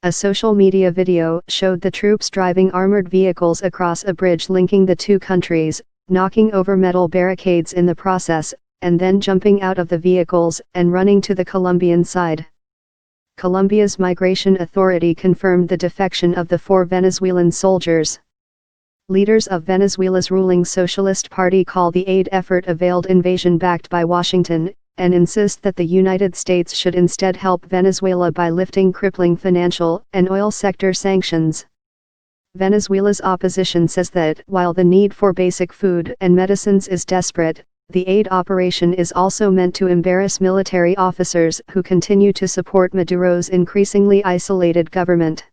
A social media video showed the troops driving armored vehicles across a bridge linking the two countries, knocking over metal barricades in the process, and then jumping out of the vehicles and running to the Colombian side. Colombia's Migration Authority confirmed the defection of the 4 Venezuelan soldiers. Leaders of Venezuela's ruling Socialist Party call the aid effort a veiled invasion backed by Washington, and insist that the United States should instead help Venezuela by lifting crippling financial and oil sector sanctions. Venezuela's opposition says that while the need for basic food and medicines is desperate, the aid operation is also meant to embarrass military officers who continue to support Maduro's increasingly isolated government.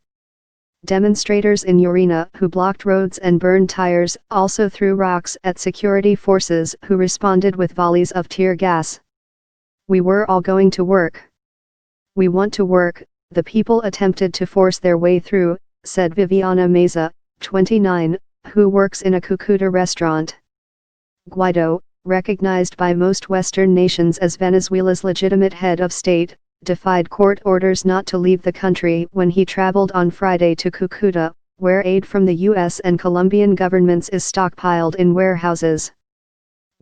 Demonstrators in Urena who blocked roads and burned tires also threw rocks at security forces who responded with volleys of tear gas. "We were all going to work. We want to work," the people attempted to force their way through, said Viviana Meza, 29, who works in a Cucuta restaurant. Guaido, recognized by most Western nations as Venezuela's legitimate head of state, defied court orders not to leave the country when he traveled on Friday to Cucuta, where aid from the U.S. and Colombian governments is stockpiled in warehouses.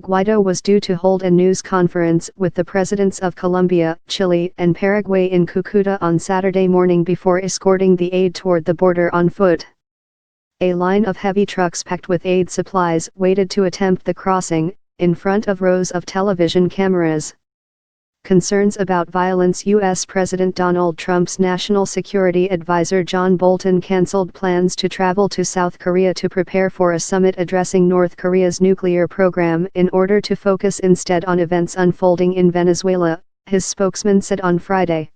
Guaido was due to hold a news conference with the presidents of Colombia, Chile, and Paraguay in Cucuta on Saturday morning before escorting the aid toward the border on foot. A line of heavy trucks packed with aid supplies waited to attempt the crossing, in front of rows of television cameras. Concerns about violence. U.S. President Donald Trump's National Security Advisor John Bolton canceled plans to travel to South Korea to prepare for a summit addressing North Korea's nuclear program in order to focus instead on events unfolding in Venezuela, his spokesman said on Friday.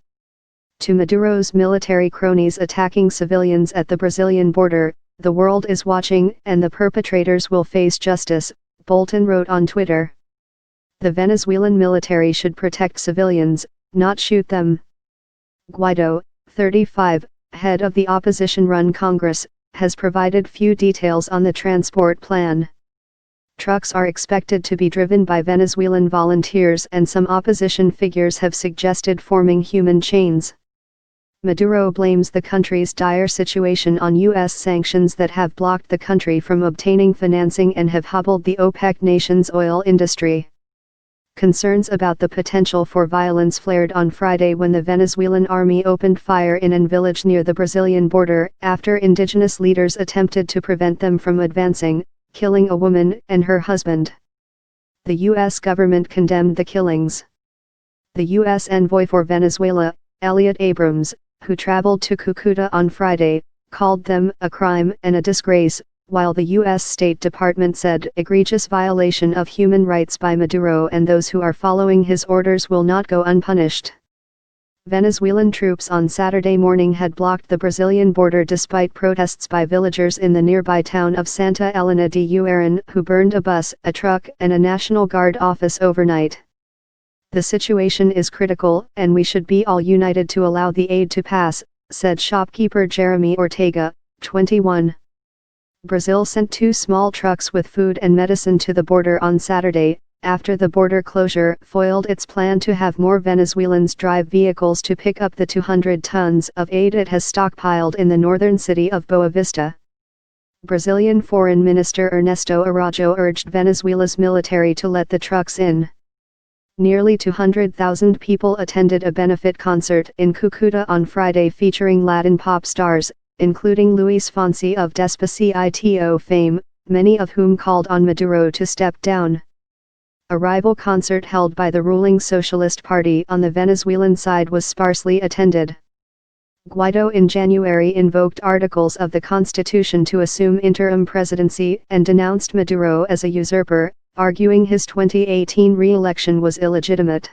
To Maduro's military cronies attacking civilians at the Brazilian border, "The world is watching and the perpetrators will face justice," Bolton wrote on Twitter. The Venezuelan military should protect civilians, not shoot them. Guaido, 35, head of the opposition-run Congress, has provided few details on the transport plan. Trucks are expected to be driven by Venezuelan volunteers, and some opposition figures have suggested forming human chains. Maduro blames the country's dire situation on U.S. sanctions that have blocked the country from obtaining financing and have hobbled the OPEC nation's oil industry. Concerns about the potential for violence flared on Friday when the Venezuelan army opened fire in a village near the Brazilian border after indigenous leaders attempted to prevent them from advancing, killing a woman and her husband. The U.S. government condemned the killings. The U.S. envoy for Venezuela, Elliot Abrams, who traveled to Cucuta on Friday, called them a crime and a disgrace, while the U.S. State Department said egregious violation of human rights by Maduro and those who are following his orders will not go unpunished. Venezuelan troops on Saturday morning had blocked the Brazilian border despite protests by villagers in the nearby town of Santa Helena de Uaran who burned a bus, a truck and a National Guard office overnight. "The situation is critical and we should be all united to allow the aid to pass," said shopkeeper Jeremy Ortega, 21. Brazil sent 2 small trucks with food and medicine to the border on Saturday, after the border closure foiled its plan to have more Venezuelans drive vehicles to pick up the 200 tons of aid it has stockpiled in the northern city of Boa Vista. Brazilian Foreign Minister Ernesto Araújo urged Venezuela's military to let the trucks in. Nearly 200,000 people attended a benefit concert in Cucuta on Friday featuring Latin pop stars, including Luis Fonsi of Despacito fame, many of whom called on Maduro to step down. A rival concert held by the ruling Socialist Party on the Venezuelan side was sparsely attended. Guaido in January invoked articles of the Constitution to assume interim presidency and denounced Maduro as a usurper, arguing his 2018 re-election was illegitimate.